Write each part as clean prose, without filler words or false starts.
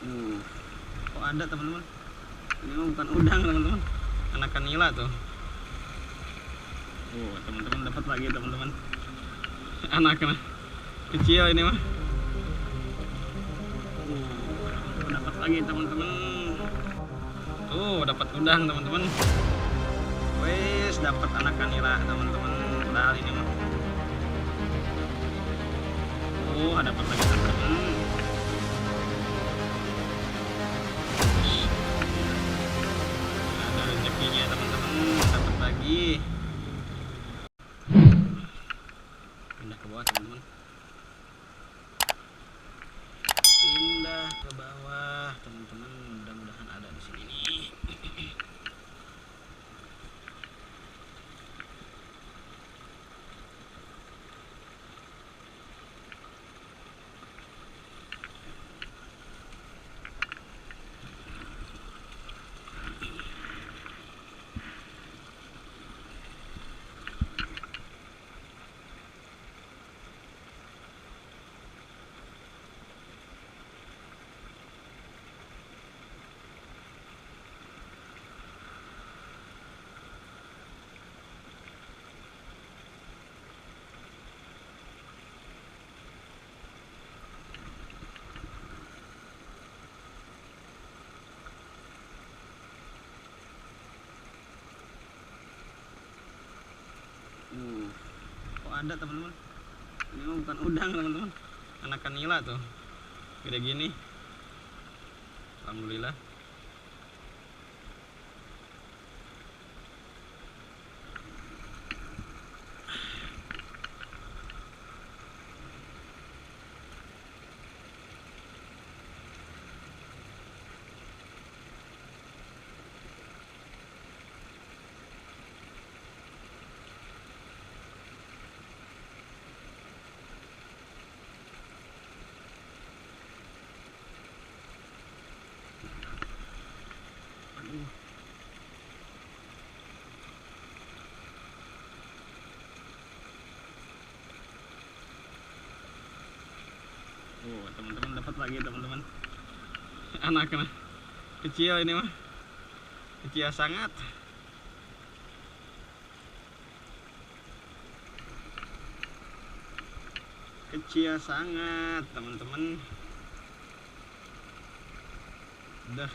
Kok ada teman-teman? Ini mah bukan udang teman-teman, anakan nila tuh. Teman-teman dapat lagi teman-teman. Anaknya kecil ini mah. Dapat lagi teman-teman. Tuh dapat udang teman-teman. Wes dapat anakan nila teman-teman. Padahal ini mah. Dapat lagi teman-teman. Ada rezekinya teman-teman, dapat lagi. Pindah ke bawah teman-teman. Pindah ke bawah teman-teman, mudah-mudahan ada di sini nih. Kok ada teman-teman? Ini mah bukan udang teman-teman, anakan nila tuh, gede gini. Alhamdulillah. Teman-teman dapat lagi teman-teman. Anaknya kecil ini mah, kecil sangat. Kecil sangat teman-teman. Dah.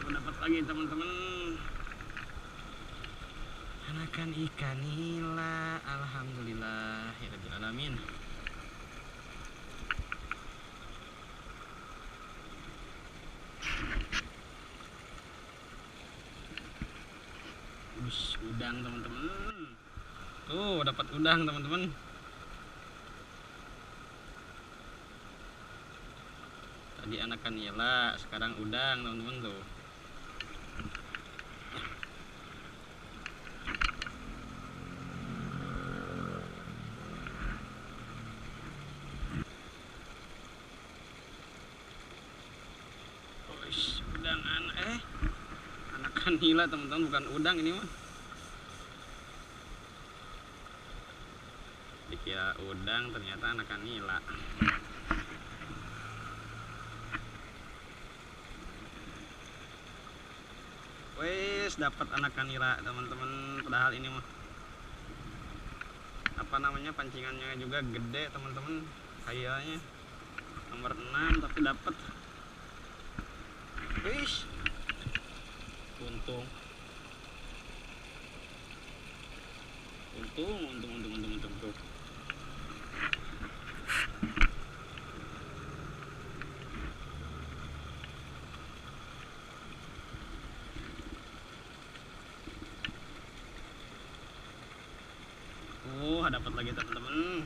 Dapat lagi teman-teman, anakan ikan nila. Alhamdulillahirabbil alamin. Udang teman-teman. Tuh dapat udang teman-teman. Tadi anakan nila, sekarang udang teman-teman tuh. Udang anakan nila teman-teman, bukan udang ini mah. Dikira udang, ternyata anakan nila. Wes dapat anakan nila teman-teman, padahal ini mah apa namanya, pancingannya juga gede teman-teman, kayaknya nomor 6 tapi dapat. Wis untung tuh. Dapat lagi teman-teman.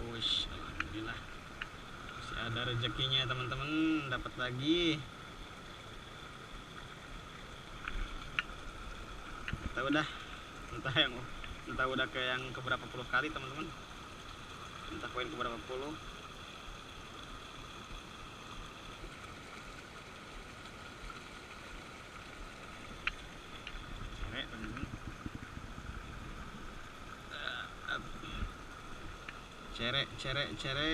Wush, alhamdulillah masih ada rezekinya teman-teman, dapat lagi. Kita udah entah udah ke yang keberapa puluh kali teman-teman, entah koin keberapa puluh. Cere teman-teman, cere.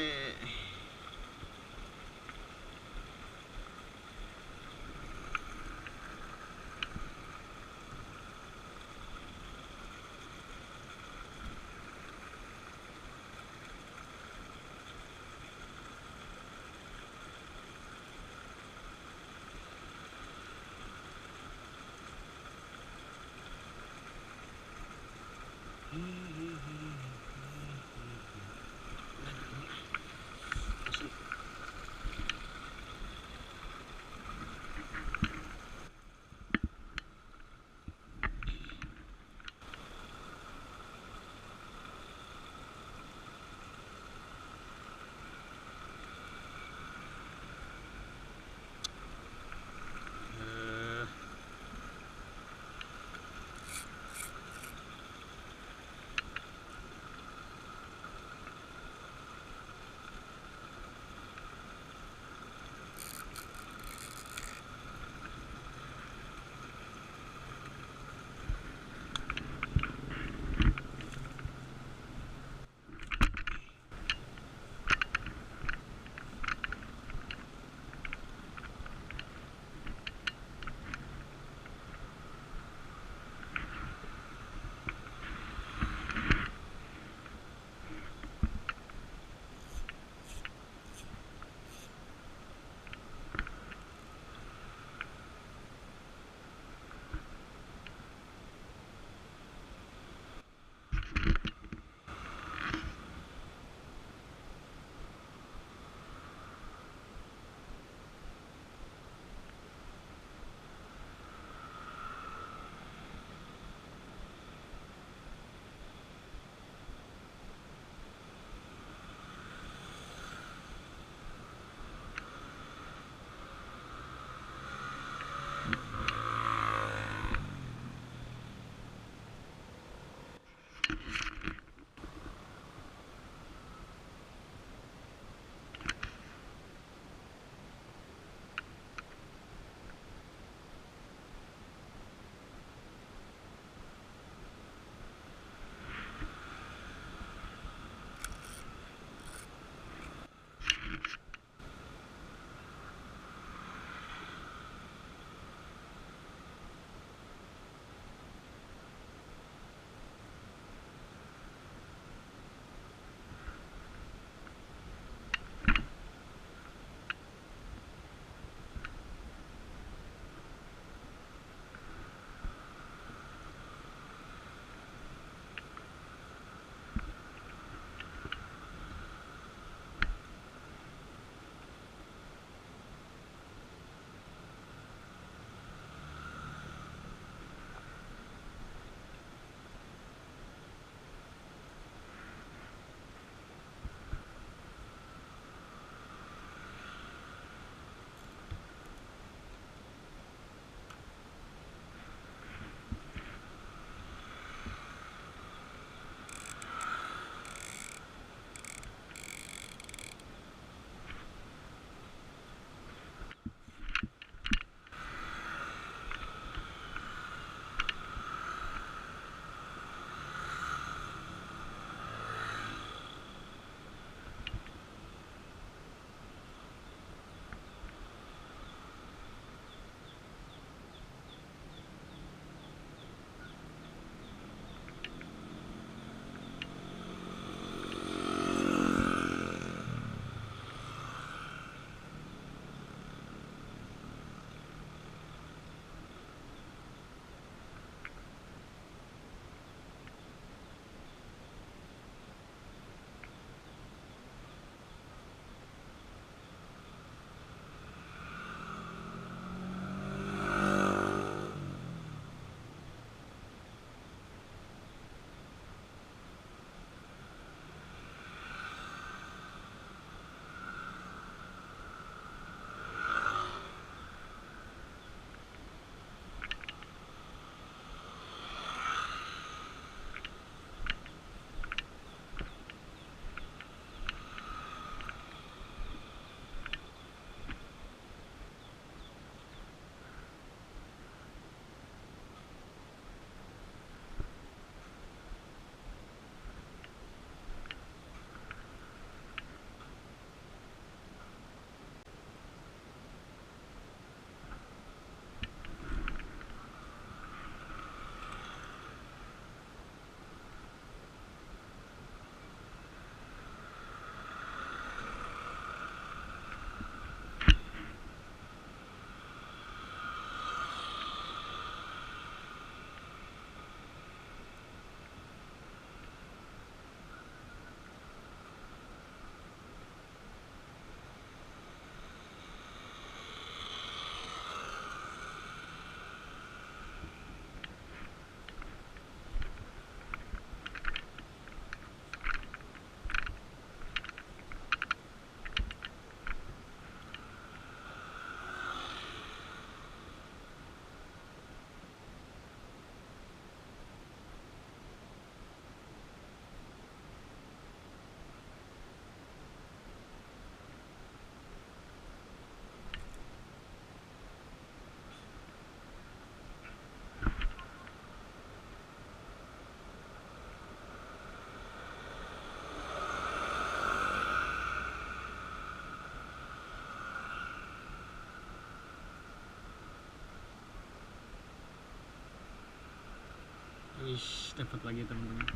Dapat lagi teman-teman.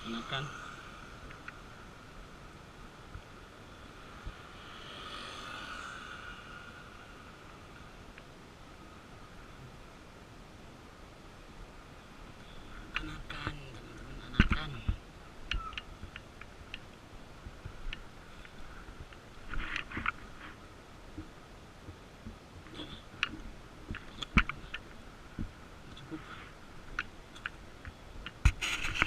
Anakan.